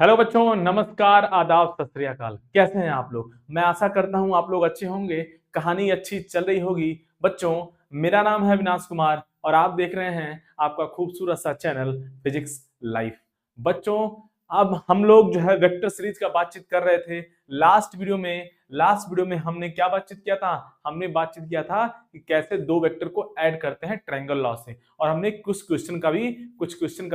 Hello बच्चों, नमस्कार, आदाब, सत श्री अकाल। कैसे हैं आप लोग? मैं आशा करता हूं आप लोग अच्छे होंगे। कहानी अच्छी चल रही होगी। बच्चों, मेरा नाम है विनाश कुमार और आप देख रहे हैं आपका खूबसूरत सा चैनल फिजिक्स लाइफ। बच्चों, अब हम लोग जो है वेक्टर सीरीज का बातचीत कर रहे थे। लास्ट वीडियो में हमने क्या बातचीत किया था? हमने बातचीत किया था कि कैसे दो वेक्टर को ऐड करते हैं ट्रायंगल लॉ से, और हमने कुछ क्वेश्चन का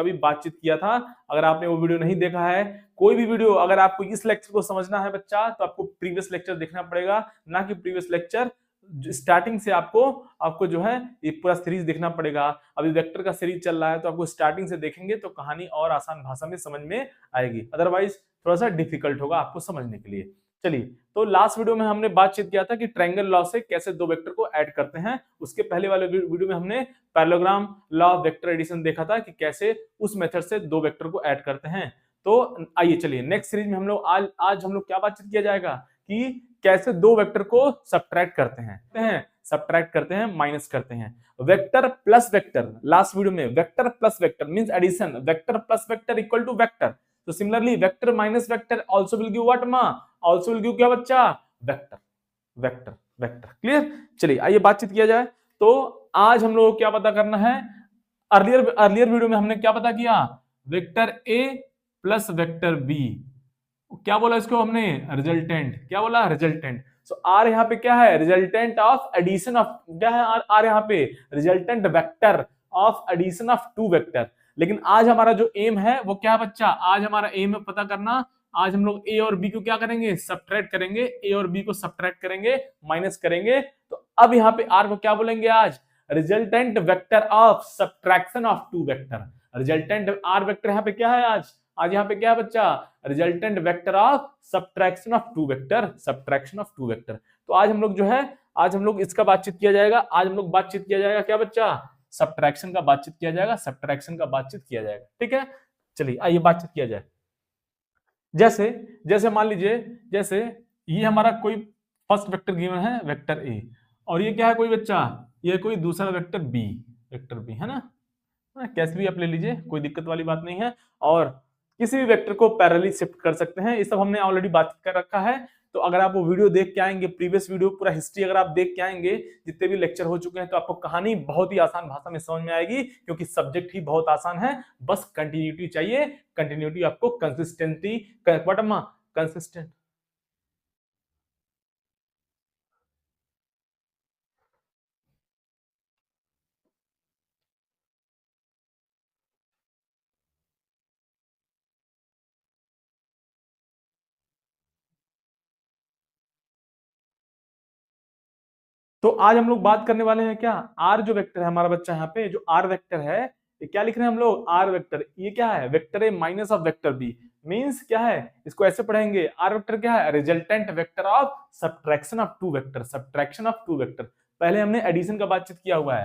भी बातचीत किया था। अगर आपने वो वीडियो नहीं देखा है, कोई भी वीडियो, अगर आपको इस लेक्चर को समझना है बच्चा, तो आपको प्रीवियस लेक्चर देखना पड़ेगा, ना कि प्रीवियस लेक्चर स्टार्टिंग से। आपको आपको जो है ये पूरा सीरीज देखना पड़ेगा। अभी वेक्टर का सीरीज चल रहा है, तो आपको स्टार्टिंग से देखेंगे तो कहानी और आसान भाषा में समझ में आएगी, अदरवाइज थोड़ा सा डिफिकल्ट होगा आपको समझने के लिए। चलिए, तो लास्ट वीडियो में हमने बातचीत किया था कि ट्रायंगल लॉ से कैसे दो वेक्टर को ऐड करते हैं। उसके पहले वाले वीडियो में हमने parallelogram law of vector addition देखा था कि कैसे उस मेथड से दो वेक्टर को ऐड करते हैं। तो आइए चलिए नेक्स्ट सीरीज में हम लोग आज हम लोग क्या बातचीत किया जाएगा कि कैसे दो वेक्टर को सब्ट्रैक्ट करते हैं, माइनस करते हैं। Vector plus vector, last video में vector plus vector means addition, vector plus vector equal to vector. तो similarly vector minus vector also will give what मा, आल्सो विल गिव क्या बच्चा? वेक्टर। Vector vector clear. चलिए आइए बातचीत किया जाए। तो आज हम लोग को क्या पता करना है? अर्लियर वीडियो में हमने क्या पता किया? Vector A plus vector B, क्या बोला इसको हमने? रिजल्टेंट। क्या बोला? रिजल्टेंट। सो आर यहाँ पे क्या है? रिजल्टेंट ऑफ एडिशन ऑफ, क्या है आर यहाँ पे? Resultant vector of addition of two vector. लेकिन आज हमारा जो एम है वो क्या है बच्चा? आज हमारा एम है पता करना। आज हम लोग ए और बी को क्या करेंगे? सब्ट्रैक्ट करेंगे। ए और बी को सब्ट्रैक्ट करेंगे, माइनस करेंगे। तो अब यहाँ पे आर को क्या बोलेंगे आज? Resultant vector of subtraction of two vector. Resultant R vector यहाँ पे क्या है आज? आज यहाँ पे क्या है बच्चा? Resultant vector of subtraction of two vector, subtraction of two vector. तो आज हम लोग जो है, आज हम लोग इसका बातचीत किया जाएगा। आज हम लोग बातचीत किया जाएगा क्या बच्चा? सब्ट्रैक्शन का बातचीत किया जाएगा, सब्ट्रैक्शन का बातचीत किया जाएगा। ठीक है, चलिए आइए बातचीत किया जाए। जैसे जैसे मान लीजिए, जैसे ये हमारा कोई फर्स्ट वेक्टर गिवन है, वेक्टर ए, और ये क्या है कोई बच्चा? ये कोई दूसरा वेक्टर बी, वेक्टर बी है ना? कैसे भी आप ले लीजिए, कोई दिक्कत वाली बात नहीं है। और किसी भी वेक्टर को पैरेलली शिफ्ट कर सकते हैं। ये सब हमने ऑलरेडी बात कर रखा है। तो अगर आप वो वीडियो देख के आएंगे, प्रीवियस वीडियो पूरा हिस्ट्री अगर आप देख के आएंगे, जितने भी लेक्चर हो चुके हैं, तो आपको कहानी बहुत ही आसान भाषा में समझ में आएगी, क्योंकि सब्जेक्ट ही बहुत आसान है। बस कंटिन्यूटी चाहिए। कंटिन्यूटी आपको कंसिस्टेंटी, कंसिस्टेंट। तो आज हम लोग बात करने वाले हैं क्या? आर जो वेक्टर है हमारा बच्चा, यहाँ पे जो आर वेक्टर है, ये क्या लिख रहे हैं हम लोग? R vector. ये क्या है? Vector A minus of vector B. Means क्या है? इसको ऐसे पढ़ेंगे, आर वेक्टर क्या है? Resultant vector of subtraction of two vector, subtraction of two vector. पहले हमने एडिशन का बातचीत किया हुआ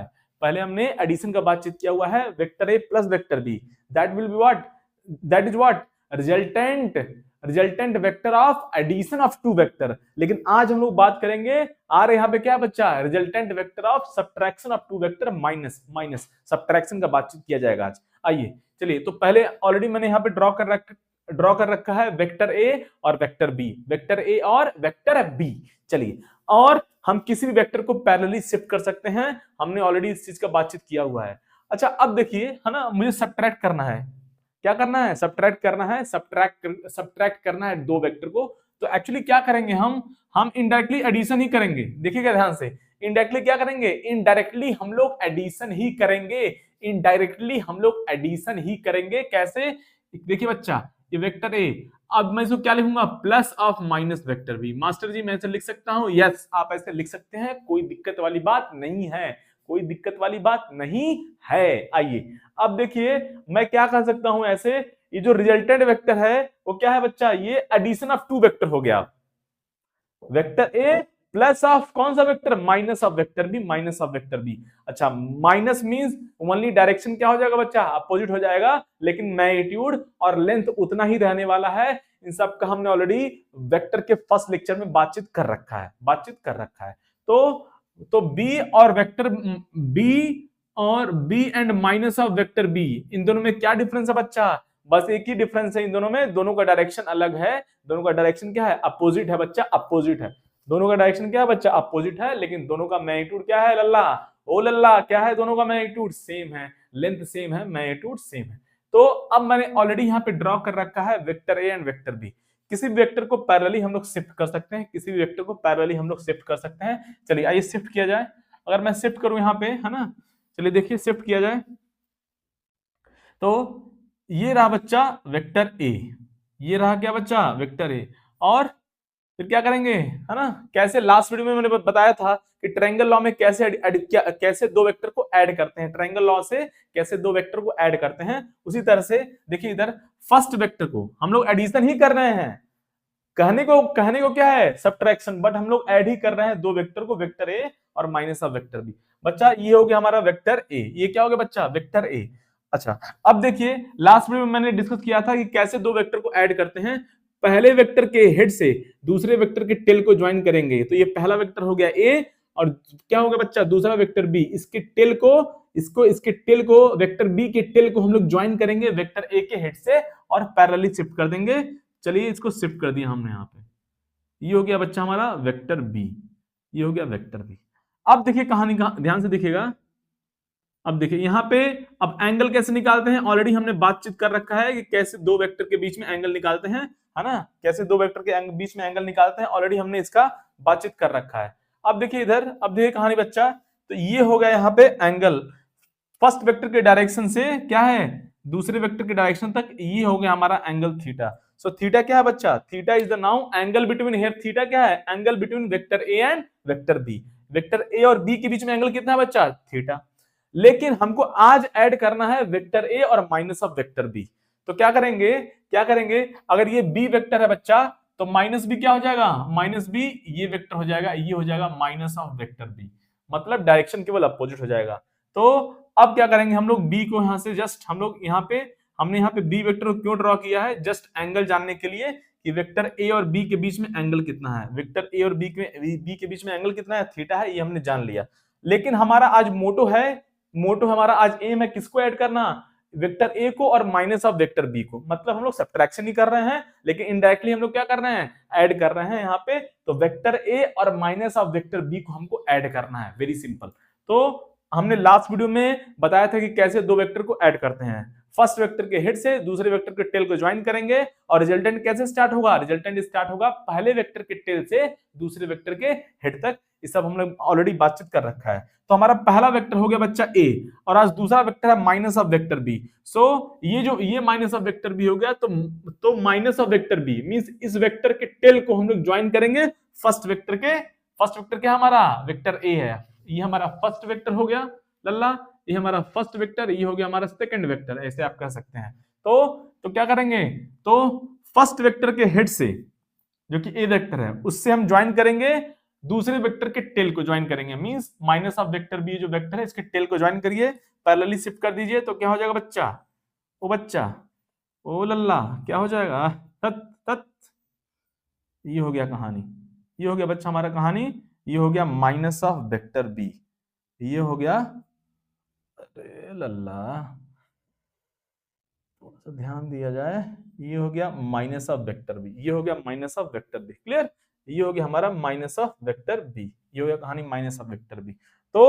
है, vector A plus vector B. That will be what? That is what? Resultant, resultant vector of addition of two vector. लेकिन आज हम लोग बात करेंगे, आर यहाँ पे क्या बच्चा? Resultant vector of subtraction of two vector, minus minus subtraction का बातचीत किया जाएगा आज। आइए चलिए, तो पहले ऑलरेडी मैंने यहाँ पे ड्रॉ कर रखा है वेक्टर ए और वेक्टर बी, वेक्टर ए और वेक्टर बी। चलिए, और हम किसी भी वेक्टर को पैरेलली शिफ्ट कर सकते हैं। हमने ऑलरेडी इस चीज का बातचीत किया हुआ है। अच्छा, अब देखिए, है ना, मुझे सब्ट्रैक्ट करना है। क्या करना है? सब्ट्रैक्ट करना है। सब्ट्रैक्ट करना है दो वेक्टर को। तो एक्चुअली क्या करेंगे हम इनडायरेक्टली एडिशन ही करेंगे। देखिएगा ध्यान से, इनडायरेक्टली क्या करेंगे? इनडायरेक्टली हम लोग एडिशन ही करेंगे। इनडायरेक्टली हम लोग एडिशन ही करेंगे। कैसे? देखिए बच्चा, ये वेक्टर ए, अब मैं इसको क्या लिखूंगा? Plus of minus vector B. Master ji मैं ऐसे लिख सकता हूं? यस, आप ऐसे लिख सकते हैं, कोई दिक्कत वाली बात नहीं है, कोई दिक्कत वाली बात नहीं है। आइए अब देखिए, मैं क्या कर सकता हूं ऐसे, ये जो रिजल्टेंट वेक्टर है वो क्या है बच्चा? ये एडिशन ऑफ टू वेक्टर हो गया। वेक्टर ए प्लस ऑफ कौन सा vector? Minus of vector B, minus of vector B. अच्छा, माइनस मींस ओनली डायरेक्शन क्या हो जाएगा बच्चा? अपोजिट हो जाएगा, लेकिन मैग्नीट्यूड और लेंथ उतना ही रहने वाला है। इन सब का हमने ऑलरेडी वेक्टर के फर्स्ट लेक्चर में बातचीत कर रखा है। तो बी और वेक्टर बी और B and minus of vector B, इन दोनों में क्या डिफरेंस है बच्चा? बस एक ही डिफरेंस है इन दोनों में, दोनों का डायरेक्शन अलग है, दोनों का डायरेक्शन क्या है, अपोजिट है बच्चा, अपोजिट है। दोनों का डायरेक्शन क्या है बच्चा, अपोजिट है, लेकिन दोनों का मैग्नीट्यूड क्या है लल्ला, ओ लल्ला, क्या है, दोनों का मैग्नीट्यूड सेम है, लेंथ सेम है, मैग्नीट्यूड सेम है। तो अब मैंने ऑलरेडी यहाँ पे ड्रॉ कर रखा है vector A and vector B. किसी भी वेक्टर को पैरेलली हम लोग शिफ्ट कर सकते हैं, किसी भी वेक्टर को पैरेलली हम लोग शिफ्ट कर सकते हैं। चलिए आइए शिफ्ट किया जाए। अगर मैं शिफ्ट करूं यहाँ पे, है ना, चलिए देखिए शिफ्ट किया जाए, तो ये रहा बच्चा वेक्टर ए, ये रहा क्या बच्चा, वेक्टर ए। और फिर क्या करेंगे, है ना, कैसे लास्ट वीडियो में मैंने बताया था कि ट्रायंगल लॉ में कैसे दो वेक्टर को ऐड करते हैं, ट्रायंगल लॉ से कैसे दो वेक्टर को ऐड करते हैं। उसी तरह से देखिए इधर फर्स्ट वेक्टर को हम लोग एडिशन ही कर रहे हैं, कहने को क्या है सबट्रैक्शन, बट हम लोग ऐड ही कर रहे हैं दो वेक्टर को, वेक्टर ए और माइनस ऑफ वेक्टर बी। बच्चा ये हो गया हमारा वेक्टर ए, ये क्या हो गया बच्चा, वेक्टर ए। अच्छा अब देखिए लास्ट वीडियो में मैंने डिस्कस किया था कि कैसे दो वेक्टर को ऐड करते हैं। पहले वेक्टर के हेड से दूसरे वेक्टर के टेल को ज्वाइन करेंगे, तो ये पहला वेक्टर हो गया ए, और क्या होगा बच्चा, दूसरा वेक्टर बी, इसके टेल को इसके टेल को वेक्टर बी के टेल को हम लोग ज्वाइन करेंगे वेक्टर ए के हेड से और पैरेलली शिफ्ट कर देंगे। चलिए इसको शिफ्ट कर दिया हमने यहाँ पे, ये हो गया बच्चा हमारा वेक्टर बी, ये हो गया वेक्टर बी। अब देखिए कहानी का ध्यान से देखिएगा, अब देखिए यहाँ पे अब एंगल कैसे निकालते हैं, ऑलरेडी हमने बातचीत कर रखा है कि कैसे दो वेक्टर के बीच में एंगल निकालते हैं, है ना, कैसे दो वेक्टर के बीच में एंगल निकालते हैं, ऑलरेडी हमने इसका बातचीत कर रखा है। अब देखिए इधर, अब देखिए कहानी बच्चा, तो ये हो गया यहाँ पे एंगल फर्स्ट वेक्टर के डायरेक्शन से क्या है दूसरे वेक्टर के डायरेक्शन तक, ये हो गया हमारा एंगल थीटा। सो थीटा क्या है बच्चा, theta is the now angle between, here theta क्या है, angle between vector A and vector B. Vector A और बी के बीच में एंगल कितना है बच्चा, थीटा। लेकिन हमको आज ऐड करना है वेक्टर ए और माइनस ऑफ वेक्टर बी। तो क्या करेंगे, अगर ये बी वेक्टर है बच्चा तो माइनस बी क्या हो जाएगा, माइनस बी ये वेक्टर हो जाएगा, ये हो जाएगा माइनस ऑफ वेक्टर बी, मतलब डायरेक्शन केवल अपोजिट हो जाएगा। तो अब क्या करेंगे हम लोग, बी को यहां से जस्ट हम लोग हमने यहाँ पे बी वेक्टर को क्यों ड्रॉ किया है, जस्ट एंगल जानने के लिए कि वेक्टर ए और बी के बीच में एंगल कितना है, वेक्टर ए और बी के बीच में एंगल कितना है, थीटा है, ये हमने जान लिया। लेकिन हमारा आज मोटो हमारा आज एम है किसको ऐड करना, वेक्टर ए को और माइनस ऑफ वेक्टर बी को। मतलब हम लोग सब्ट्रैक्शन ही कर रहे हैं, लेकिन इनडायरेक्टली हम लोग क्या कर रहे हैं, ऐड कर रहे हैं यहाँ पे। तो वेक्टर ए और माइनस ऑफ वेक्टर बी को हमको ऐड करना है, वेरी सिंपल। तो हमने लास्ट वीडियो में बताया था कि कैसे दो वेक्टर को ऐड करते हैं, फर्स्ट वेक्टर के हेड से दूसरे वेक्टर के टेल को ज्वाइन करेंगे, और रिजल्टेंट कैसे स्टार्ट होगा, रिजल्टेंट स्टार्ट होगा पहले वेक्टर के टेल से दूसरे वेक्टर के हेड तक। ये सब हम लोग ऑलरेडी बातचीत कर रखा है। तो हमारा पहला वेक्टर हो गया बच्चा ए, और आज दूसरा वेक्टर है minus of vector B. So ये माइनस ऑफ वेक्टर बी हो गया, तो minus of vector B means इस वेक्टर के टेल को हम लोग ज्वाइन करेंगे फर्स्ट वेक्टर क्या हमारा वेक्टर ए है, ये हमारा फर्स्ट वेक्टर हो गया लल्ला, ये हमारा फर्स्ट वेक्टर, ये हो गया हमारा सेकंड वेक्टर, ऐसे आप कह सकते हैं। तो क्या करेंगे, तो फर्स्ट वेक्टर के हेड से जो कि ए वेक्टर है उससे हम ज्वाइन करेंगे दूसरे वेक्टर के टेल को ज्वाइन करेंगे, means minus of vector B जो वेक्टर है इसके टेल को ज्वाइन करिए, पैरेलली शिफ्ट कर दीजिए, तो क्या हो जाएगा बच्चा, ओ लल्ला, क्या हो जाएगा, तत तत, ये हो गया कहानी, ये हो गया बच्चा हमारा कहानी, ये हो गया माइनस ऑफ वेक्टर बी, ये हो गया, अरे लल्ला थोड़ा सा ध्यान दिया जाए, ये हो गया माइनस ऑफ वेक्टर बी, ये हो गया minus of vector B, clear, ये हो गया हमारा माइनस ऑफ वेक्टर बी, ये हो गया कहानी माइनस ऑफ वेक्टर बी। तो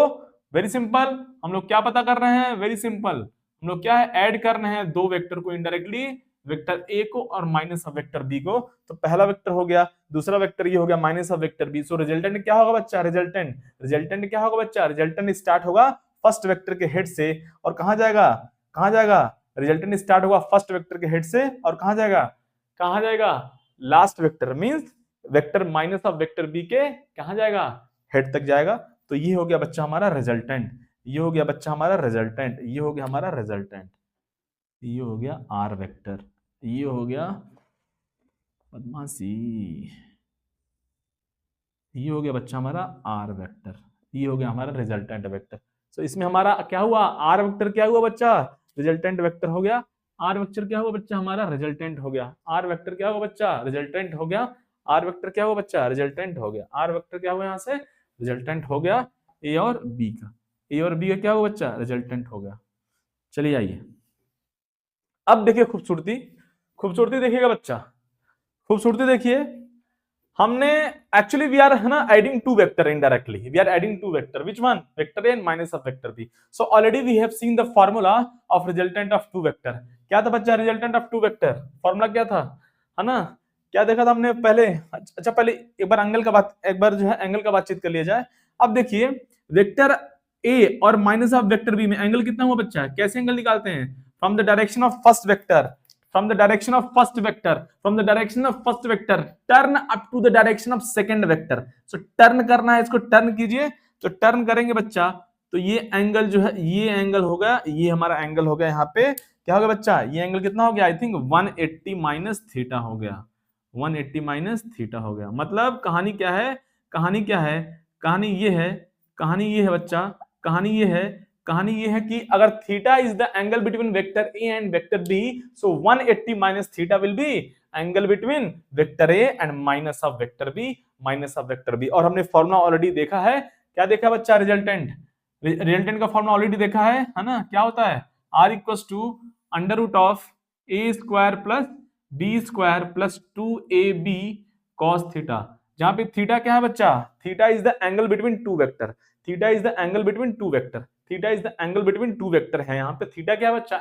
वेरी सिंपल, हम लोग क्या पता कर रहे हैं, वेरी सिंपल, हम लोग क्या है, ऐड कर रहे हैं दो वेक्टर को इनडायरेक्टली, वेक्टर ए को और माइनस ऑफ वेक्टर बी को। तो पहला वेक्टर हो गया, दूसरा वेक्टर ये हो गया minus of vector B. So resultant क्या होगा बच्चा, रिजल्टेंट क्या होगा बच्चा, रिजल्टेंट स्टार्ट होगा फर्स्ट वेक्टर के हेड से, और कहां जाएगा, रिजल्टेंट स्टार्ट होगा फर्स्ट वेक्टर के हेड से, और कहां जाएगा, last vector means vector minus of vector B के कहां जाएगा, हेड तक जाएगा। तो ये हो गया बच्चा हमारा रिजल्टेंट, ये हो गया बच्चा हमारा रिजल्टेंट, ये हो गया हमारा रिजल्टेंट, ये हो गया आर वेक्टर, ये हो गया बदमाशी, ये हो गया बच्चा हमारा आर वेक्टर, ये हो गया हमारा रिजल्टेंट वेक्टर। तो इसमें हमारा क्या हुआ, आर वेक्टर क्या हुआ बच्चा, रिजल्टेंट वेक्टर हो गया, आर वेक्टर क्या हुआ बच्चा हमारा, रिजल्टेंट हो गया, आर वेक्टर क्या हुआ बच्चा, रिजल्टेंट हो गया, आर वेक्टर क्या हुआ बच्चा, रिजल्टेंट हो गया, आर वेक्टर क्या हुआ यहाँ से, रिजल्टेंट हो गया ए और बी का, ए और बी का क्या हुआ बच्चा, रिजल्टेंट हो गया। चलिए आइए अब देखिए खूबसूरती, खूबसूरती देखिएगा बच्चा, खूबसूरती देखिए, हमने एक्चुअली वी आर है ना adding two vector indirectly, we are adding two vector, which one, vector A and minus of vector B. So already we have seen the formula of resultant of two vector. क्या था बच्चा resultant of two vector, formula क्या था, है ना, क्या देखा था हमने पहले। अच्छा पहले एक बार एंगल का बात, एक बार जो है एंगल का बातचीत कर लिया जाए। अब देखिए वेक्टर ए और माइनस ऑफ वेक्टर बी में एंगल कितना हुआ बच्चा, कैसे एंगल निकालते हैं, from the direction of first vector, from the direction of first vector, from the direction of first vector turn up to the direction of second vector। so turn करना है, इसको टर्न कीजिए, तो टर्न करेंगे बच्चा, तो ये एंगल जो है, ये एंगल होगा, ये हमारा एंगल हो गया, यहाँ पे क्या हो गया बच्चा, ये एंगल कितना हो गया, आई थिंक 180 माइनस थीटा हो गया, 180 माइनस थीटा हो गया। मतलब कहानी क्या है, कहानी क्या है, कहानी ये है, कहानी ये है बच्चा, कहानी ये है, कहानी ये है कि अगर theta is the angle between vector A and vector B, so 180 minus theta will be angle between vector A and minus of vector B, minus of vector B. और हमने फॉर्मूला ऑलरेडी देखा है, क्या देखा बच्चा, रिजल्टेंट, रिजल्टेंट का formula already देखा है ना, क्या होता है, R equals to under root of A square plus B square plus 2ab cos theta, जहां पे थीटा क्या है बच्चा, theta is the angle between two vector, theta is the angle between two vector, theta is the angle between two vector है, यहाँ पे theta क्या है बच्चा,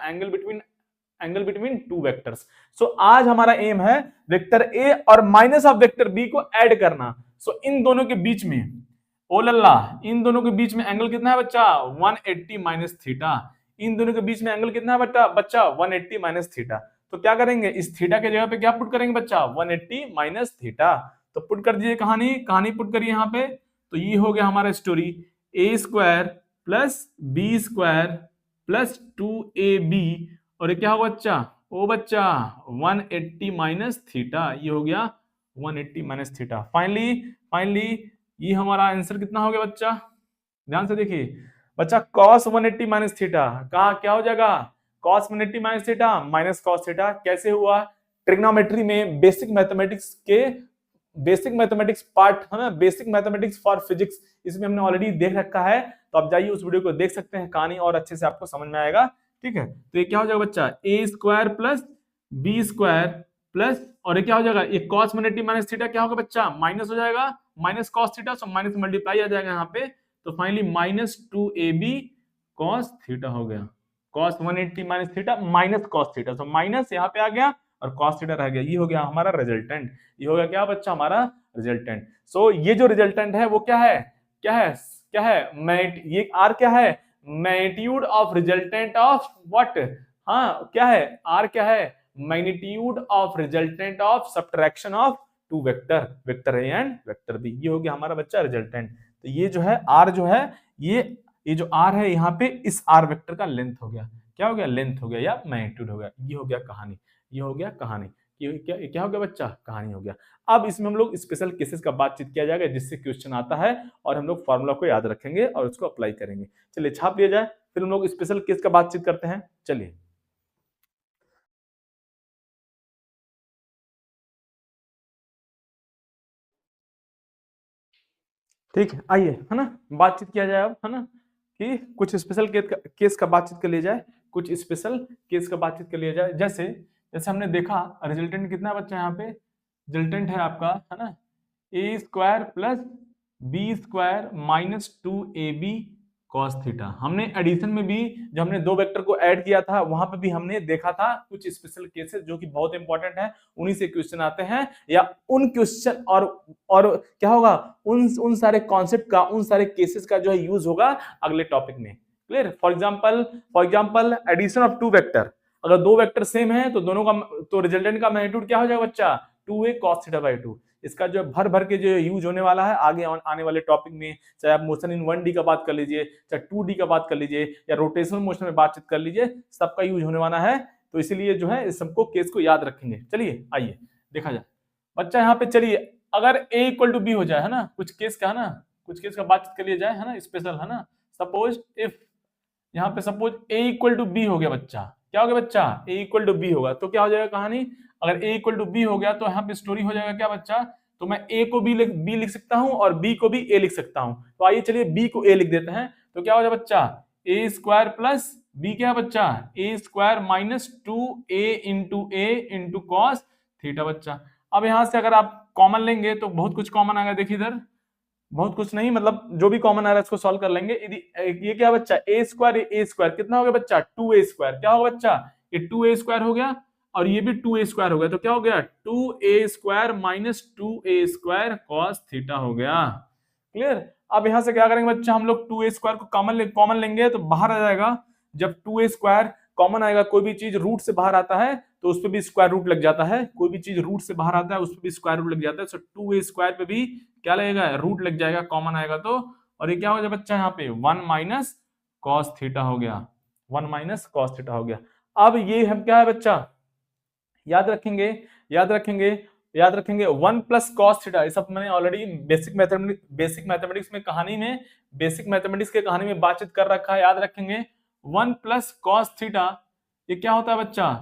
एंगल बिटवीन टू वेक्टर्स। सो आज हमारा एम है वेक्टर ए और माइनस ऑफ वेक्टर बी को ऐड करना। सो इन दोनों के बीच में, ओ लल्ला, इन दोनों के बीच में एंगल कितना है बच्चा, 180 माइनस थीटा, इन दोनों के बीच में एंगल कितना है बच्चा 180 माइनस थीटा। तो क्या करेंगे, इस थीटा के जगह पे क्या पुट करेंगे बच्चा, 180 माइनस थीटा। तो पुट कर दीजिए, कहानी कहानी पुट करिए यहाँ पे, तो ये हो गया हमारा story, A square plus B square plus 2ab, और ये क्या होगा बच्चा, ओ बच्चा 180 माइनस थीटा, ये हो गया 180 माइनस थीटा। फाइनली ये हमारा आंसर कितना हो गया बच्चा, ध्यान से देखिए बच्चा, cos 180 माइनस थीटा का क्या हो जाएगा, cos 180 minus theta minus cos theta. कैसे हुआ, ट्रिग्नोमेट्री में बेसिक मैथमेटिक्स पार्ट है ना, बेसिक मैथमेटिक्स फॉर फिजिक्स, इसमें हमने ऑलरेडी देख रखा है, तो आप जाइए उस वीडियो को देख सकते हैं, कहानी और अच्छे से आपको समझ में आएगा। ठीक है, तो ये क्या हो जाएगा बच्चा, A square plus B square plus, और ये क्या हो जाएगा, ये cos 180 माइनस थीटा क्या होगा बच्चा, माइनस हो जाएगा, minus cos theta, so minus multiply आ जाएगा यहाँ पे, तो finally minus 2ab cos theta हो गया, cos 180 minus theta minus cos theta, तो माइनस यहाँ पे आ गया और cos थीटा रह गया, ये हो गया हमारा रिजल्टेंट, ये हो गया क्या बच्चा, हमारा रिजल्टेंट। सो ये जो रिजल्टेंट है वो क्या है, क्या है ये आर क्या है, magnitude of resultant of what, हाँ क्या है, आर क्या है, magnitude of resultant of subtraction of two vector A and vector B, ये हो गया हमारा बच्चा रिजल्टेंट। तो ये जो है आर जो है, ये जो आर है यहाँ पे, इस आर वेक्टर का लेंथ हो गया, क्या हो गया, लेंथ हो गया या मैग्नीट्यूड हो गया, ये हो गया कहानी, ये हो गया कहानी, क्या हो गया बच्चा, कहानी हो गया। अब इसमें हम लोग स्पेशल केसेस का बातचीत किया जाएगा, जिससे क्वेश्चन आता है और हम लोग फॉर्मूला को याद रखेंगे और उसको अप्लाई करेंगे। चलिए छाप लिया जाए, फिर हम लोग स्पेशल केस का बातचीत करते हैं। चलिए ठीक है, आइए है ना बातचीत किया जाए अब, है ना, कि कुछ स्पेशल केस का बातचीत कर लिया जाए, कुछ स्पेशल केस का बातचीत कर लिया जाए। जैसे जैसे हमने देखा रिजल्टेंट कितना बच्चा, यहाँ पे रिजल्टेंट है आपका, है ना, A square plus B square minus 2ab cos theta. हमने एडिशन में भी जब हमने दो वेक्टर को ऐड किया था, वहां पे भी हमने देखा था कुछ स्पेशल केसेस जो कि बहुत इंपॉर्टेंट है, उन्हीं से क्वेश्चन आते हैं, या उन क्वेश्चन और क्या होगा, उन सारे कॉन्सेप्ट का, उन सारे केसेस का जो है यूज होगा अगले टॉपिक में। Clear, for example addition of two vector, अगर दो वेक्टर सेम है तो दोनों का, तो रिजल्टेंट का मैग्नीट्यूड क्या हो जाएगा बच्चा, 2a cos थीटा बाय 2। इसका जो भर भर के जो यूज होने वाला है आगे आने वाले टॉपिक में, चाहे आप मोशन इन 1D का बात कर लीजिए, चाहे 2D का बात कर लीजिए, या रोटेशनल मोशन में बातचीत कर लीजिए, सबका यूज होने वाला है। तो इसीलिए जो है इस सबको केस को याद रखेंगे। चलिए आइए देखा जाए बच्चा, यहाँ पे चलिए अगर a इक्वल टू बी हो जाए, है ना, कुछ केस का, है ना, कुछ केस का बातचीत कर लिया जाए, है ना, स्पेशल, है ना। सपोज इफ यहाँ पे suppose a equal to B हो गया बच्चा, क्या हो गया बच्चा, a इक्वल टू बी होगा, तो क्या हो जाएगा कहानी, अगर a इक्वल टू बी हो गया तो यहाँ पे स्टोरी हो जाएगा क्या बच्चा, तो मैं a को b लिख सकता हूँ और b को भी a लिख सकता हूँ। तो आइए चलिए b को a लिख देते हैं, तो क्या हो जाएगा बच्चा, a स्क्वायर प्लस बी क्या है बच्चा, A square minus 2a cos theta बच्चा। अब यहां से अगर आप कॉमन लेंगे तो बहुत कुछ कॉमन आएगा, देखिए इधर बहुत कुछ नहीं, मतलब जो भी कॉमन आ रहा है इसको सॉल्व कर लेंगे। ये क्या बच्चा, ए स्क्वायर कितना हो गया बच्चा, 2a स्क्वायर, क्या होगा बच्चा, ये 2a स्क्वायर हो गया और ये भी 2a स्क्वायर हो गया, तो क्या हो गया 2a square minus 2a square cos theta हो गया। क्लियर। अब यहां से क्या करेंगे बच्चा, हम लोग 2a स्क्वायर को कॉमन लेंगे तो बाहर आ जाएगा। जब 2a स्क्वायर कॉमन आएगा, कोई भी चीज रूट से बाहर आता है तो उस पर भी स्क्वायर रूट लग जाता है, कोई भी चीज रूट से बाहर आता है उस पर भी स्क्वायर रूट लग जाता है। सो 2a स्क्वायर पे भी क्या लगेगा, रूट लग जाएगा, कॉमन आएगा तो। और ये क्या हो जाएगा बच्चा, यहाँ पे 1 माइनस कॉस थीटा हो गया, 1 माइनस कॉस थीटा हो गया। अब ये हम क्या है बच्चा, याद रखेंगे, याद रखेंगे, याद रखेंगे 1 प्लस कॉस थीटा, ये सब मैंने ऑलरेडी बेसिक मैथमेटिक्स में कहानी में, बेसिक मैथमेटिक्स के कहानी में बातचीत कर रखा है, याद रखेंगे। 1 प्लस कॉस थीटा ये क्या होता है बच्चा,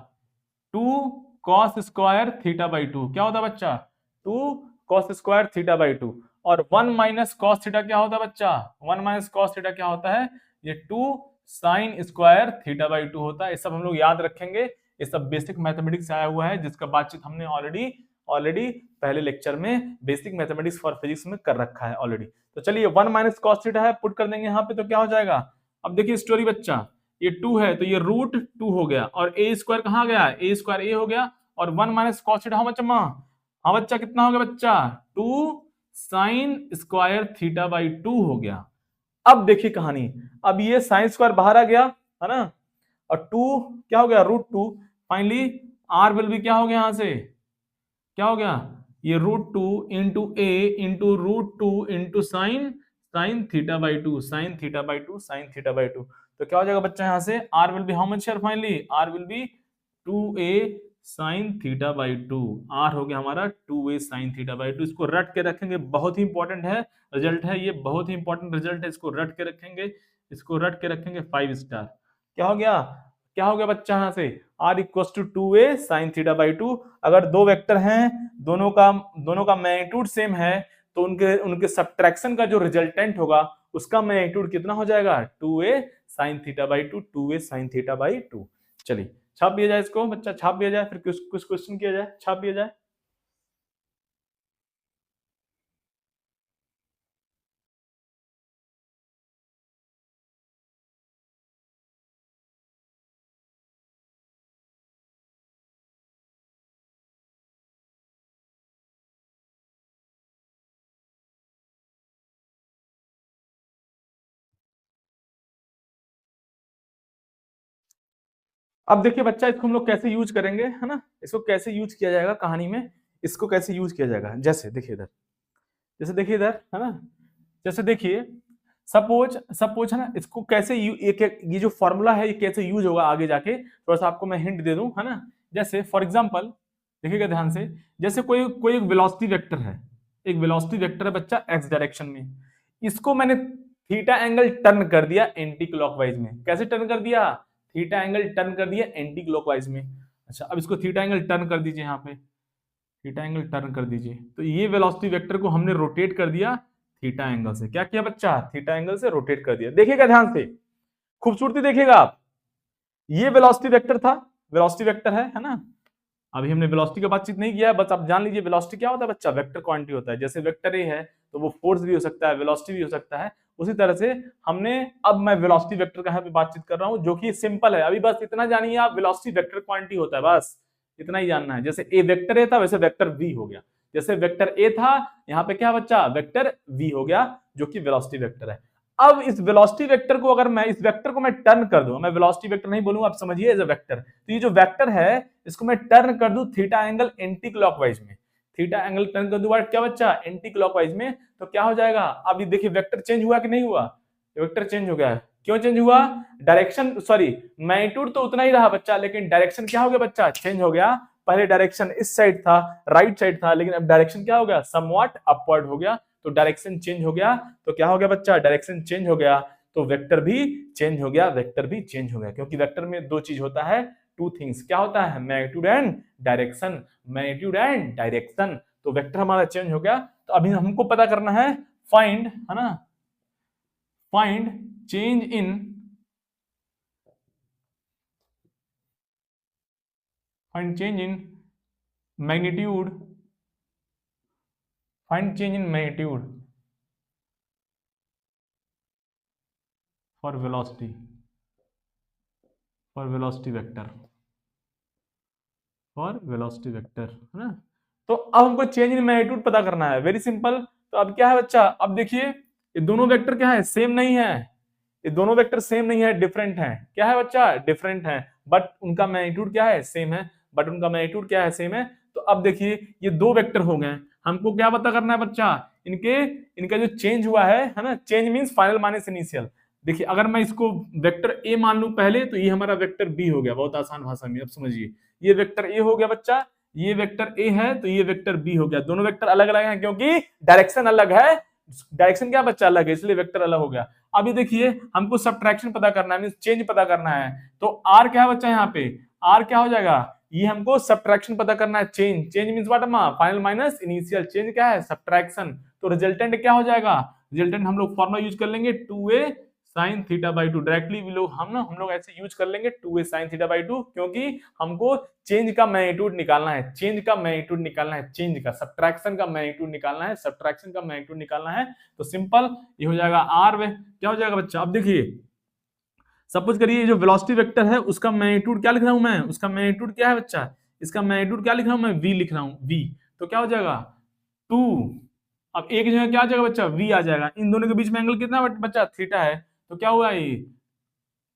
2 कॉस स्क्वायर थीटा बाई 2, क्या होता है बच्चा, 2 कॉस स्क्वायर थीटा बाई 2। और 1 माइनस कॉस थीटा क्या होता है बच्चा, 1 माइनस कॉस थीटा क्या होता है, ये 2 साइन स्क्वायर थीटा बाई 2 होता है। ये सब हम लोग याद रखेंगे, ये सब बेसिक मैथमेटिक्स से आया हुआ है, जिसका बातचीत हमने ऑलरेडी पहले लेक्चर में बेसिक मैथमेटिक्स फॉर फिजिक्स में कर रखा है ऑलरेडी। तो चलिए 1 माइनस कॉस थीटा है, पुट कर देंगे यहाँ पे, तो क्या हो जाएगा। अब देखिए स्टोरी बच्चा, ये 2 है तो ये रूट 2 हो गया, और ए स्क्वायर कहाँ गया, ए स्क्वायर ए हो गया, और 1 माइनस कॉस थीटा, हाँ बच्चा कितना हो गया बच्चा, 2 साइन स्क्वायर थीटा बाई 2 हो गया। अब देखिए कहानी, अब ये साइन स्क्वायर बाहर आ गया है ना, और 2 क्या हो गया, √2। फाइनली आर विल भी क्या हो गया, यहां से क्या हो गया, ये √2 into A into √2 into sine theta by 2, sine theta by 2, sine theta by 2। तो क्या हो जाएगा बच्चा, यहां से R will be how much here, finally R will be 2a sine theta by 2, R हो गया हमारा 2a साइन थीटा बाई 2। इसको रट के रखेंगे, बहुत ही इंपॉर्टेंट है रिजल्ट है ये, बहुत ही इंपॉर्टेंट रिजल्ट है, इसको रट के रखेंगे, इसको रट के रखेंगे 5 स्टार। क्या हो गया, क्या हो गया बच्चा, यहां से r equals to 2a sine theta by 2। अगर दो वेक्टर हैं, दोनों का मैग्नीट्यूड सेम है, तो उनके उनके सब्ट्रैक्शन का जो रिजल्टेंट होगा उसका मैग्नीट्यूड कितना हो जाएगा, 2a sine theta by 2, 2a sine theta by 2। चलिए छाप दिया जाए इसको बच्चा, छाप दिया जाए, फिर कुछ क्वेश्चन किया जाए, छाप दिया जाए। अब देखिए बच्चा, इसको हम लोग कैसे यूज करेंगे, है ना, इसको कैसे यूज किया जाएगा कहानी में, इसको कैसे यूज किया जाएगा। जैसे देखिए इधर, जैसे देखिए इधर, है ना, जैसे देखिए सपोज सपोज है ना, इसको कैसे ये जो फॉर्मूला है ये कैसे यूज होगा आगे जाके, थोड़ा सा आपको मैं हिंट दे दूं, है ना। जैसे फॉर एग्जांपल देखिएगा ध्यान से, जैसे कोई कोई एक वेलोसिटी वेक्टर है, एक वेलोसिटी वेक्टर है बच्चा एक्स डायरेक्शन में, इसको मैंने थीटा एंगल टर्न कर दिया एंटी क्लॉकवाइज में। कैसे टर्न कर दिया, थीटा एंगल टर्न कर दिया एंटी क्लॉकवाइज में। अच्छा अब इसको थीटा एंगल टर्न कर दीजिए, यहाँ पे थीटा एंगल टर्न कर दीजिए, तो ये वेलोसिटी वेक्टर को हमने रोटेट कर दिया थीटा एंगल से। क्या किया बच्चा, थीटा एंगल से रोटेट कर दिया। देखिएगा ध्यान से, खूबसूरती देखिएगा आप, ये वेलोसिटी वेक्टर था, वेलोसिटी वेक्टर है ना। अभी हमने वेलोसिटी का बातचीत नहीं किया, बस आप जान लीजिए वेलोसिटी क्या होता है बच्चा, वेक्टर क्वांटिटी होता है। जैसे वेक्टर ए है तो वो फोर्स भी हो सकता है, वेलोसिटी भी हो सकता है, उसी तरह से हमने, अब मैं वेलोसिटी वेक्टर का यहाँ पे बातचीत कर रहा हूँ, जो कि सिंपल है। अभी बस इतना जानिए आप, वेलोसिटी वेक्टर क्वांटिटी होता है, बस इतना ही जानना है। जैसे ए वेक्टर ए था, वैसे वेक्टर वी हो गया, जैसे वेक्टर ए था, यहाँ पे क्या बच्चा, वेक्टर वी हो गया, जो कि वेलोसिटी वेक्टर है। अब इस वेलोसिटी वेक्टर को अगर मैं, इस वेक्टर को मैं टर्न कर दूं, मैं वेलोसिटी वेक्टर नहीं बोलूंगा, आप समझिए एज अ वेक्टर, तो ये जो वेक्टर है इसको मैं टर्न कर दूं थीटा एंगल एंटी क्लॉकवाइज में, थीटा एंगल टर्न कर दूं क्या बच्चा, एंटी क्लॉकवाइज में, तो क्या हो जाएगा। अब ये देखिए वेक्टर चेंज हुआ कि नहीं हुआ, वेक्टर चेंज हो गया है। क्यों चेंज हुआ, डायरेक्शन सॉरी मैग्नीट्यूड तो उतना ही रहा बच्चा, लेकिन डायरेक्शन क्या हो गया बच्चा, चेंज हो गया। पहले डायरेक्शन इस साइड था, राइट साइड था, लेकिन अब डायरेक्शन क्या हो गया, समवॉट अपवर्ड हो गया, तो डायरेक्शन चेंज हो गया। तो क्या हो गया बच्चा, डायरेक्शन चेंज हो गया, तो वेक्टर भी चेंज हो गया, वेक्टर भी चेंज हो गया, क्योंकि वेक्टर में दो चीज होता है, टू थिंग्स, क्या होता है, magnitude and direction, magnitude and direction. तो वेक्टर हमारा चेंज हो गया। तो अभी हमको पता करना है फाइंड, है ना, find change in find change in magnitude, find change in magnitude for velocity, for velocity vector, for velocity vector, है ना। तो अब हमको चेंज इन मैग्नीट्यूड पता करना है, वेरी सिंपल। तो अब क्या है बच्चा, अब देखिए ये दोनों वेक्टर क्या है, सेम नहीं है, ये दोनों वेक्टर सेम नहीं है, डिफरेंट है। क्या है बच्चा, डिफरेंट है, बट उनका मैग्नीट्यूड क्या है, सेम है, बट उनका मैग्नीट्यूड क्या है, सेम है। तो अब देखिए ये दो वेक्टर हो गए, हमको क्या पता करना है बच्चा, इनके इनका जो चेंज हुआ है ना, change means final minus initial. देखिए अगर मैं इसको वेक्टर ए मान लूं पहले, तो ये हमारा वेक्टर बी हो गया, बहुत आसान भाषा में अब समझिए। ये वेक्टर ए हो गया बच्चा, ये वेक्टर ए है, तो ये वेक्टर बी हो गया। दोनों वेक्टर अलग अलग हैं क्योंकि डायरेक्शन अलग है, डायरेक्शन क्या बच्चा अलग है, इसलिए वेक्टर अलग हो गया। अभी देखिए हमको सब्ट्रैक्शन पता करना है, मींस चेंज पता करना है। तो आर क्या है बच्चा, यहाँ पे आर क्या हो जाएगा, ये हमको सब्ट्रैक्शन पता करना है, चेंज, चेंज मींस व्हाट अम्मा, फाइनल माइनस इनिशियल, चेंज क्या है, सब्ट्रैक्शन। तो रिजल्टेंट क्या हो जाएगा, रिजल्टेंट हम लोग फॉर्मूला यूज कर लेंगे 2a sin theta by 2, directly हम लोग ऐसे यूज कर लेंगे 2a sin थीटा बाई 2, क्योंकि हमको चेंज का मैग्नीट्यूड निकालना है, चेंज का मैग्नीट्यूड निकालना है, चेंज का, सब्ट्रैक्शन का मैग्नीट्यूड निकालना है, सब्ट्रैक्शन का मैग्नीट्यूड निकालना है। तो सिंपल ये हो जाएगा आर में, क्या हो जाएगा बच्चा, अब देखिए सपोज करिए जो वेलोसिटी वेक्टर है उसका मैग्नीट्यूड क्या लिख रहा हूं मैं, उसका मैग्नीट्यूड क्या है बच्चा, इसका मैग्नीट्यूड क्या लिख रहा हूं मैं, v लिख रहा हूं, v। तो क्या हो जाएगा 2, अब एक जगह क्या आ जाएगा बच्चा, v आ जाएगा, इन दोनों के बीच में एंगल कितना बच्चा, थीटा है, तो क्या हुआ ये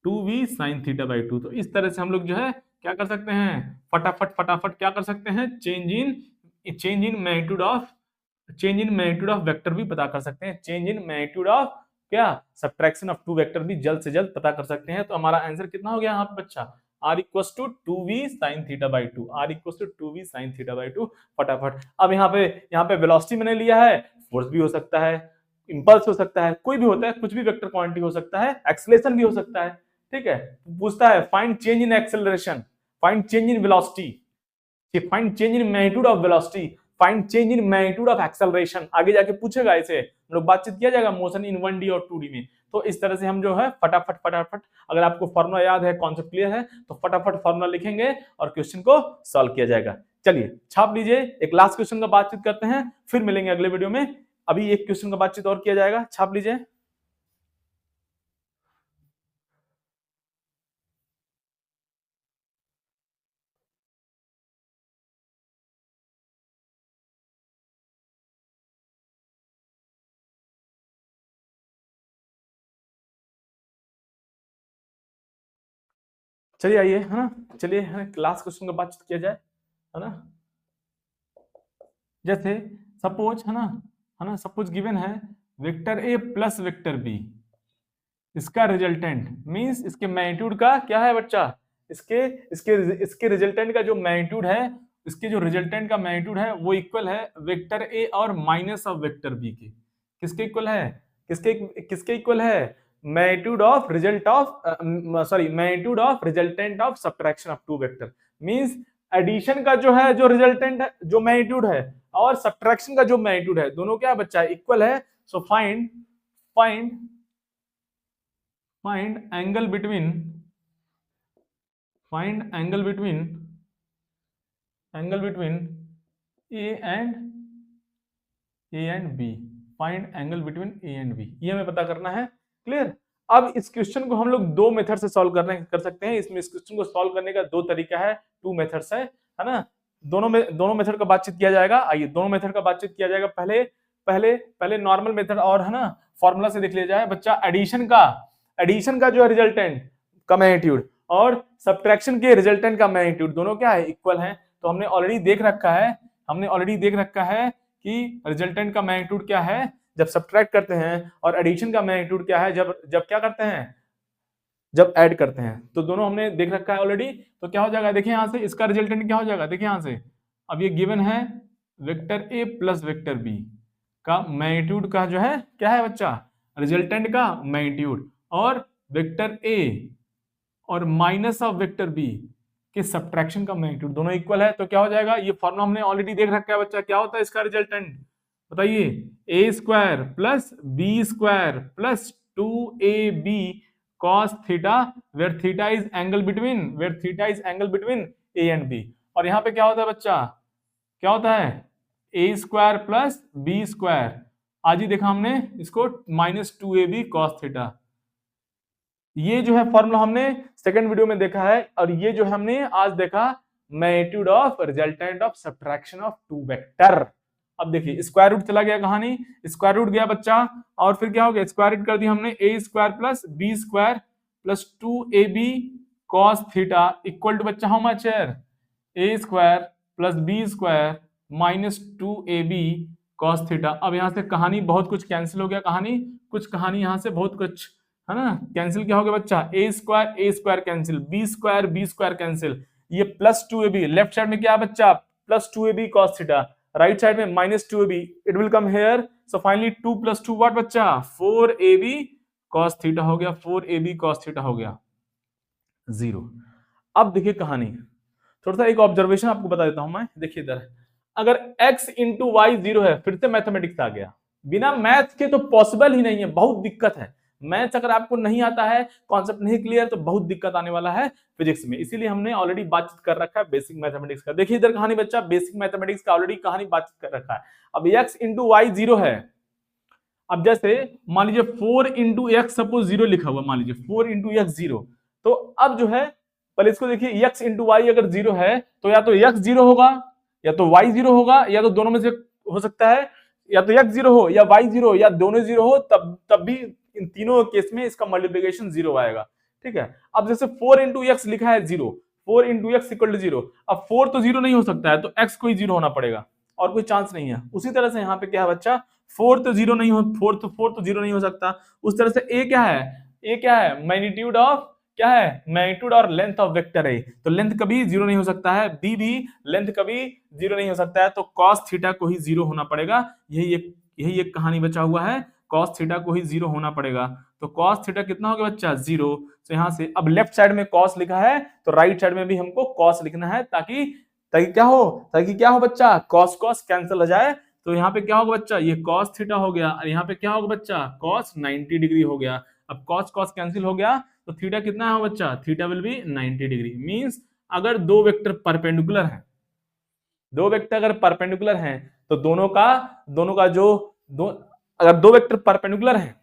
2v sin थीटा बाई 2। तो इस तरह से हम लोग जो है क्या कर सकते हैं, फटाफट फटाफट क्या कर सकते हैं, change in magnitude of, change in magnitude of vector भी पता कर सकते हैं, चेंज इन मैग्नीट्यूड ऑफ क्या, सब्ट्रैक्शन ऑफ टू वेक्टर भी जल्द से जल्द पता कर सकते हैं। तो हमारा आंसर कितना हो गया यहाँ पे बच्चा, r equals to 2v sin theta by 2, r equals to 2v sin theta by 2। फटाफट अब यहाँ पे वेलोसिटी मैंने लिया है, फोर्स भी हो सकता है, इंपल्स हो सकता है, कोई भी होता है, कुछ भी वेक्टर क्वांटिटी हो सकता है, एक्सेलरेशन भी हो सकता है, ठीक है। पूछता है find change in acceleration, find change in velocity, find change in magnitude of velocity, find change in magnitude of acceleration, आगे जाके पूछेगा, इसे हम लोग बातचीत किया जाएगा मोशन इन 1D और 2D में। तो इस तरह से हम जो है फटाफट फटाफट, अगर आपको फॉर्मूला याद है, कॉन्सेप्ट क्लियर है, तो फटाफट फॉर्मूला लिखेंगे और क्वेश्चन को सॉल्व किया जाएगा। चलिए छाप लीजिए, एक लास्ट क्वेश्चन का बातचीत करते हैं, फिर मिलेंगे अगले वीडियो में। अभी एक क्वेश्चन का बातचीत और किया जाएगा, छाप लीजिए। चलिए आइए, है ना, चलिए लास्ट क्वेश्चन का बातचीत किया जाए, है ना। जैसे सपोज है ना, सपोज गिवन है vector A plus vector B, इसका रिजल्टेंट मींस इसके मैग्नीट्यूड का क्या है बच्चा, इसके इसके इसके रिजल्टेंट का जो मैग्नीट्यूड है, इसके जो रिजल्टेंट का मैग्नीट्यूड है वो इक्वल है वेक्टर ए और माइनस ऑफ वेक्टर बी के। किसके इक्वल है, किसके किसके इक्वल है, magnitude of result of sorry magnitude of resultant of subtraction of two vector. Means addition का जो है, जो रिजल्टेंट है, जो मैग्नीट्यूड है, और सब्ट्रैक्शन का जो मैग्नीट्यूड है, दोनों क्या बच्चा इक्वल है। So find find find angle between find angle between a and b, find angle between a and b, ये हमें पता करना है, क्लियर। अब इस क्वेश्चन को हम लोग दो मेथड से सॉल्व कर सकते हैं, इसमें इस क्वेश्चन को सॉल्व करने का दो तरीका है, टू मेथड्स है ना। दोनों मेथड का बातचीत किया जाएगा, आइए दोनों मेथड का बातचीत किया जाएगा। पहले पहले पहले नॉर्मल मेथड और है ना फॉर्मूला से देख लिया जाए बच्चा, एडिशन का जो है रिजल्टेंट का मैग्नीट्यूड और सब्ट्रैक्शन के रिजल्टेंट का मैग्नीट्यूड दोनों क्या है, इक्वल है। तो हमने ऑलरेडी देख रखा है कि रिजल्टेंट का मैग्नीट्यूड क्या है जब सब्ट्रैक्ट करते हैं, और एडिशन का मैग्नीट्यूड क्या है जब जब क्या करते हैं, जब ऐड करते हैं। तो दोनों हमने देख रखा है ऑलरेडी। तो क्या हो जाएगा, देखिए यहां से इसका रिजल्टेंट क्या हो जाएगा, देखिए यहां से, अब ये गिवन है vector A plus vector B का मैग्नीट्यूड का जो है क्या है बच्चा, रिजल्टेंट का मैग्नीट्यूड, और वेक्टर ए और माइनस ऑफ वेक्टर बी के सब्ट्रैक्शन का मैग्नीट्यूड दोनों इक्वल है। तो क्या हो जाएगा, ये फॉर्मूला हमने ऑलरेडी देख रखा है बच्चा, क्या होता है इसका रिजल्टेंट बताइए, A square plus B square plus 2ab cos theta, where theta is angle between A and B. और यहाँ पे क्या होता है बच्चा, क्या होता है A square plus B square. आज ही देखा हमने इसको -2ab cos थीटा। ये जो है फॉर्मूला हमने सेकंड वीडियो में देखा है, और ये जो हमने आज देखा magnitude of resultant of subtraction of two vector. अब देखिए स्क्वायर रूट चला गया, कहानी स्क्वायर रूट गया बच्चा, और फिर क्या हो गया, स्क्वायर रूट कर दिया हमने A square plus B square plus 2ab cos theta equal to बच्चा हाउ मच है, A square plus B square -2ab cos theta. अब यहाँ से कहानी बहुत कुछ कैंसिल हो गया, कहानी यहाँ से बहुत कुछ है ना कैंसिल। क्या हो गया बच्चा, A square cancel, B square cancel, ये +2ab लेफ्ट साइड में क्या है बच्चा, +2ab cos theta, right side में -2ab, it will come here, so finally 2 + 2 what बच्चा 4ab cos थीटा हो गया, 4ab cos थीटा हो गया 0। अब देखिए कहानी, थोड़ा सा एक ऑब्जर्वेशन आपको बता देता हूं मैं, देखिए इधर, अगर x इंटू वाई 0 है, फिर से मैथमेटिक्स आ गया, बिना मैथ के तो पॉसिबल ही नहीं है, बहुत दिक्कत है। मैथ्स अगर आपको नहीं आता है, कॉन्सेप्ट नहीं क्लियर, तो बहुत दिक्कत आने वाला है फिजिक्स में। इसीलिए हमने ऑलरेडी बातचीत कर रखा है बेसिक मैथमेटिक्स का। देखिए इधर कहानी बच्चा, बेसिक मैथमेटिक्स का ऑलरेडी कहानी बातचीत कर रखा है। अब x इंटू वाई 0 है, अब जैसे मान लीजिए 4 इंटू एक्स सपोज 0 लिखा हुआ, मान लीजिए 4 इंटू एक्स 0, तो अब जो है पहले इसको देखिए, x इंटू वाई अगर 0 है तो या तो x 0 होगा या तो y 0 होगा, या तो दोनों में से हो सकता है, या तो x 0 हो या y 0 या दोनों 0 हो, तब भी इन तीनों केस में इसका मल्टीप्लिकेशन 0 आएगा। ठीक है, अब जैसे 4 इंटू एक्स लिखा है 0, 4 इंटू एक्स इक्वल टू 0, अब 4 तो 0 नहीं हो सकता है, तो x को ही 0 होना पड़ेगा, और कोई चांस नहीं है। उसी तरह से यहाँ पे क्या है बच्चा, 4 तो 0 नहीं हो, 4 तो 0 नहीं हो सकता। उस तरह से a क्या है, मैग्नीट्यूड ऑफ क्या है, मैग्नीट्यूड और लेंथ ऑफ वेक्टर है, तो लेंथ कभी 0 नहीं हो सकता है, b भी लेंथ कभी 0 नहीं हो सकता है, तो cos थीटा को ही 0 होना पड़ेगा। यही एक कहानी बचा हुआ है, cos थीटा को ही 0 होना पड़ेगा। तो cos थीटा कितना हो गया बच्चा 0। तो यहां से अब लेफ्ट साइड में cos लिखा है, तो राइट साइड में भी हमको cos लिखना है, ताकि क्या हो बच्चा, cos कैंसिल हो जाए। तो यहाँ पे क्या होगा बच्चा, ये cos थीटा हो गया, और यहाँ पे क्या होगा बच्चा, cos 90 डिग्री हो गया। अब cos कैंसिल हो गया, तो थीटा कितना है बच्चा, theta will B 90 degree. Means अगर दो वेक्टर परपेंडिकुलर हैं, दो वेक्टर अगर परपेंडिकुलर हैं, तो दोनों का जो अगर दो वेक्टर परपेंडिकुलर हैं,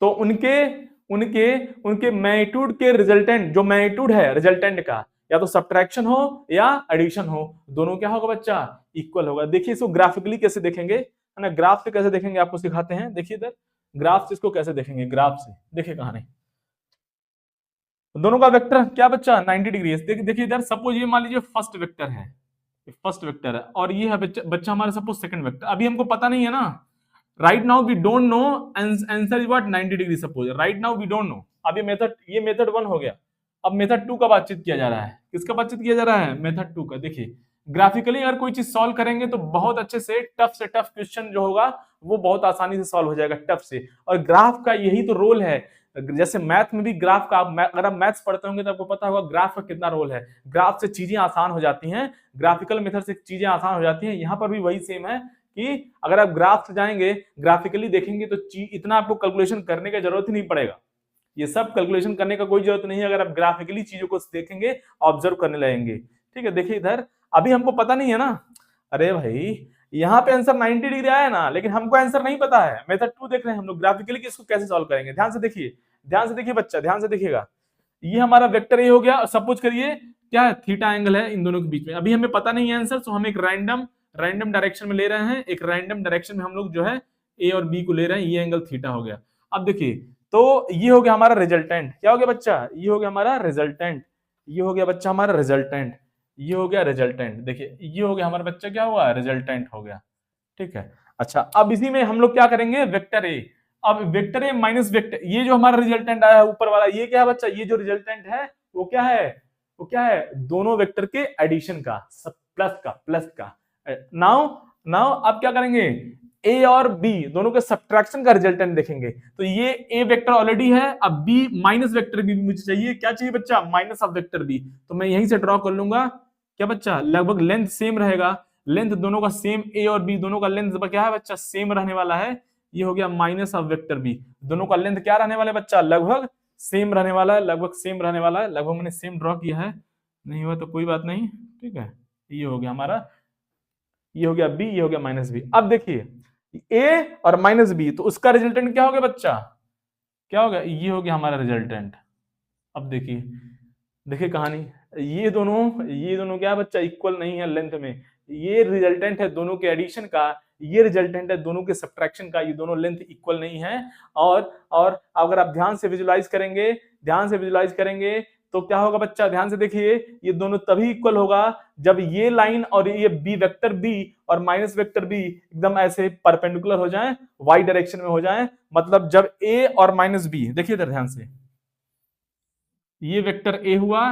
तो उनके मैग्नीट्यूड के रिजल्टेंट, जो मैग्नीट्यूड है रिजल्टेंट का, या तो सब्ट्रैक्शन हो या एडिशन हो, दोनों क्या होगा बच्चा, इक्वल होगा। देखिए इसको ग्राफिकली कैसे देखेंगे, है ना, ग्राफ से कैसे देखेंगे आपको सिखाते हैं। देखिए इधर ग्राफ से इसको कैसे देखेंगे, ग्राफ से देखिए कहानी, दोनों का वेक्टर क्या बच्चा 90 डिग्री है। देखिए इधर सपोज ये मान लीजिए फर्स्ट वेक्टर है, और ये है बच्चा हमारा सपोज सेकंड वेक्टर। अभी हमको पता नहीं है ना, right now we don't know answer is what 90 degree suppose, right now we don't know. अब ये मेथड 1 हो गया। अब मेथड 2 का बातचीत किया जा रहा है, किसका बातचीत किया जा रहा है, मेथड 2 का। देखिए ग्राफिकली अगर कोई चीज सॉल्व करेंगे तो बहुत अच्छे से टफ क्वेश्चन जो होगा वो बहुत आसानी से सॉल्व हो जाएगा टफ से। और ग्राफ का यही तो रोल है, जैसे मैथ में भी ग्राफ का, अगर आप मैथ्स पढ़ते होंगे तो आपको पता होगा ग्राफ का कितना रोल है। ग्राफ से चीजें आसान हो जाती हैं, ग्राफिकल मेथड से चीजें आसान हो जाती हैं। यहाँ पर भी वही सेम है कि अगर आप ग्राफ से जाएंगे, ग्राफिकली देखेंगे, तो इतना आपको कैलकुलेशन करने की जरूरत ही नहीं पड़ेगा। ये सब कैलकुलेशन करने का कोई जरूरत नहीं है अगर आप ग्राफिकली चीजों को देखेंगे, ऑब्जर्व करने लगेंगे। ठीक है, देखिए इधर अभी हमको पता नहीं है ना, अरे भाई यहाँ पे आंसर 90 डिग्री आया ना, लेकिन हमको आंसर नहीं पता है। मेथड 2 देख रहे हैं हम लोग, ग्राफिकली इसको कैसे सॉल्व करेंगे। ध्यान से देखिए बच्चा, ध्यान से देखिएगा। ये हमारा वेक्टर ए हो गया, सपोज करिए क्या है, थीटा एंगल है इन दोनों के बीच में। अभी हमें पता नहीं है आंसर, तो हम एक रैंडम डायरेक्शन में ले रहे हैं, एक रैंडम डायरेक्शन में हम लोग जो है ए और बी को ले रहे हैं। ये एंगल थीटा हो गया। अब देखिए, तो ये हो गया हमारा रिजल्टेंट। क्या हो गया बच्चा, ये हो गया हमारा रिजल्टेंट, ये हो गया बच्चा हमारा रिजल्टेंट, ये हो गया रिजल्टेंट। देखिए ये हो गया हमारा बच्चा, क्या हुआ, रिजल्टेंट हो गया। ठीक है, अच्छा अब इसी में हम लोग क्या करेंगे, वेक्टर ए। अब वेक्टर ए माइनस वेक्टर, ये जो हमारा रिजल्टेंट आया है ऊपर वाला, ये क्या है बच्चा, ये जो रिजल्टेंट है वो क्या है, दोनों वेक्टर के एडिशन का, प्लस का। नाउ अब क्या करेंगे, ए और बी दोनों के सब्ट्रैक्शन का रिजल्टेंट देखेंगे। तो ये ए वेक्टर ऑलरेडी है, अब बी माइनस वेक्टर बी मुझे चाहिए। क्या चाहिए बच्चा, माइनस ऑफ वेक्टर बी। तो मैं यहीं से ड्रॉ कर लूंगा, क्या बच्चा, लगभग लेंथ सेम रहेगा, लेंथ दोनों का सेम, ए और बी दोनों का लेंथ क्या है बच्चा, सेम रहने वाला है। ये हो गया माइनस ऑफ वेक्टर बी, दोनों का लेंथ क्या रहने वाला है बच्चा, लगभग सेम रहने वाला है, लगभग मैंने सेम ड्रॉ किया है, नहीं हुआ तो कोई बात नहीं, ठीक है। ये हो गया हमारा, ये हो गया बी, ये हो गया माइनस बी। अब देखिए ए और माइनस बी, तो उसका रिजल्टेंट क्या हो गया बच्चा, क्या हो गया, ये हो गया हमारा रिजल्टेंट। अब देखिए, देखिए कहानी, ये दोनों क्या बच्चा इक्वल नहीं है लेंथ में। ये रिजल्टेंट है दोनों के एडिशन का, ये रिजल्टेंट है दोनों के सब्ट्रैक्शन का, ये दोनों लेंथ इक्वल नहीं है। और अगर आप ध्यान से विजुलाइज करेंगे, ध्यान से विजुलाइज करेंगे तो क्या होगा बच्चा, ध्यान से देखिए, ये दोनों तभी इक्वल होगा जब ये लाइन और ये बी वेक्टर बी और माइनस वेक्टर बी एकदम ऐसे परपेंडिकुलर हो जाएं, वाई डायरेक्शन में हो जाएं। मतलब जब ए और माइनस बी, देखिए इधर ध्यान से, ये वेक्टर ए हुआ,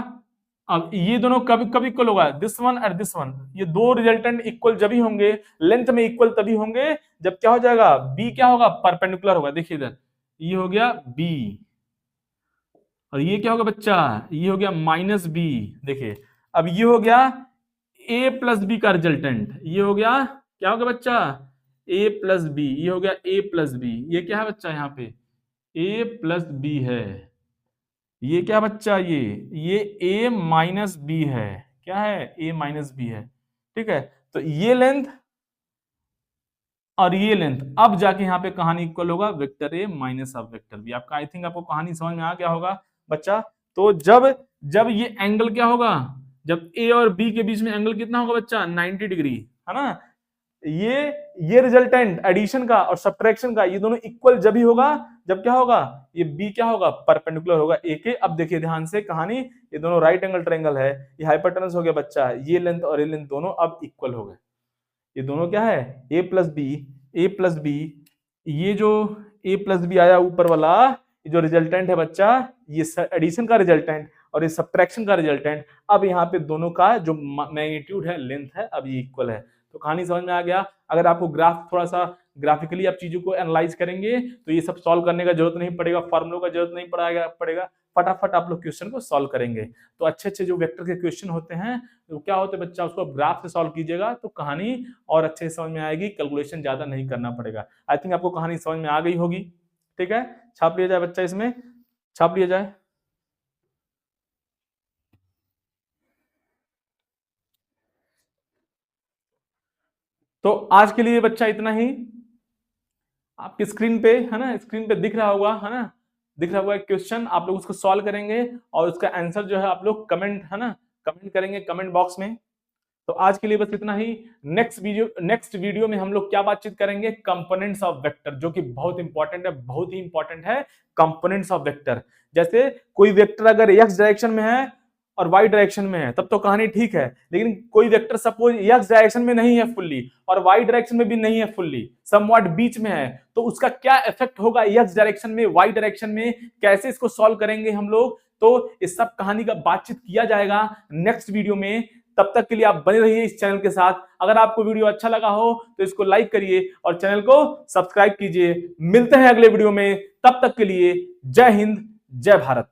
अब ये दोनों कब कब इक्वल होगा, दिस वन और दिस वन, ये दो रिजल्टेंट इक्वल जब ही होंगे, लेंथ में इक्वल तभी होंगे जब क्या हो जाएगा, बी क्या होगा, परपेंडिकुलर होगा। देखिए इधर ये हो गया बी, और ये क्या होगा बच्चा, ये हो गया माइनस बी। देखिए अब ये हो गया ए प्लस बी का रिजल्टेंट, ये हो गया क्या हो गया बच्चा, ए प्लस बी, ये हो गया ए प्लस बी। ये क्या है बच्चा, यहाँ पे ए प्लस बी है। ये क्या बच्चा, ये a माइनस बी है, क्या है, a माइनस बी है, ठीक है। तो ये लेंथ और ये लेंथ, अब जाके यहाँ पे कहानी इक्वल होगा vector a minus of vector B. आपका आई थिंक आपको कहानी समझ में आ गया होगा बच्चा। तो जब जब ये एंगल क्या होगा, जब a और b के बीच में एंगल कितना होगा बच्चा, 90 डिग्री, है ना। ये रिजल्टेंट एडिशन का और सब्ट्रैक्शन का, ये दोनों इक्वल जब ही होगा जब क्या होगा, ये बी क्या होगा, परपेंडिकुलर होगा ए के। अब देखिए ध्यान से कहानी, ये दोनों राइट एंगल ट्रायंगल है, ये हाइपोटेनस हो गया बच्चा, ये लेंथ और ये लेंथ दोनों अब इक्वल हो गए। ये दोनों क्या है, ए प्लस बी, ए प्लस बी, ये जो ए प्लस बी आया ऊपर वाला, ये जो रिजल्टेंट है बच्चा, ये एडिशन का रिजल्टेंट और ये सब्ट्रैक्शन का रिजल्टेंट, अब यहाँ पे दोनों का जो मैग्नीट्यूड है, लेंथ है, अब ये इक्वल है। तो कहानी समझ में आ गया। अगर आपको ग्राफ थोड़ा सा ग्राफिकली आप चीजों को एनालाइज करेंगे तो ये सब सॉल्व करने का जरूरत नहीं पड़ेगा, फॉर्मुलों का जरूरत नहीं पड़ेगा, फटाफट आप लोग क्वेश्चन को सॉल्व करेंगे। तो अच्छे अच्छे जो वेक्टर के क्वेश्चन होते हैं तो क्या होते हैं बच्चा, उसको ग्राफ से सॉल्व कीजिएगा तो कहानी और अच्छे से समझ में आएगी, कैलकुलेशन ज्यादा नहीं करना पड़ेगा। आई थिंक आपको कहानी समझ में आ गई होगी, ठीक है। छाप लिया जाए बच्चा, इसमें छाप लिया जाए। तो आज के लिए बच्चा इतना ही। आपकी स्क्रीन पे है ना, स्क्रीन पे दिख रहा होगा, है ना, दिख रहा होगा क्वेश्चन, आप लोग उसको सॉल्व करेंगे और उसका आंसर जो है आप लोग कमेंट, है ना, कमेंट करेंगे कमेंट बॉक्स में। तो आज के लिए बस इतना ही। नेक्स्ट वीडियो में हम लोग क्या बातचीत करेंगे, कंपोनेंट्स ऑफ वेक्टर, जो कि बहुत इंपॉर्टेंट है, बहुत ही इंपॉर्टेंट है कंपोनेंट्स ऑफ वेक्टर। जैसे कोई वेक्टर अगर एक्स डायरेक्शन में है और वाई डायरेक्शन में है तब तो कहानी ठीक है, लेकिन कोई वेक्टर सपोज एक्स डायरेक्शन में नहीं है फुल्ली और वाई डायरेक्शन में भी नहीं है फुल्ली, समवॉट बीच में है, तो उसका क्या इफेक्ट होगा एक्स डायरेक्शन में, वाई डायरेक्शन में, कैसे इसको सॉल्व करेंगे हम लोग। तो इस सब कहानी का बातचीत किया जाएगा नेक्स्ट वीडियो में। तब तक के लिए आप बने रहिए इस चैनल के साथ। अगर आपको वीडियो अच्छा लगा हो तो इसको लाइक करिए और चैनल को सब्सक्राइब कीजिए। मिलते हैं अगले वीडियो में, तब तक के लिए जय हिंद, जय भारत।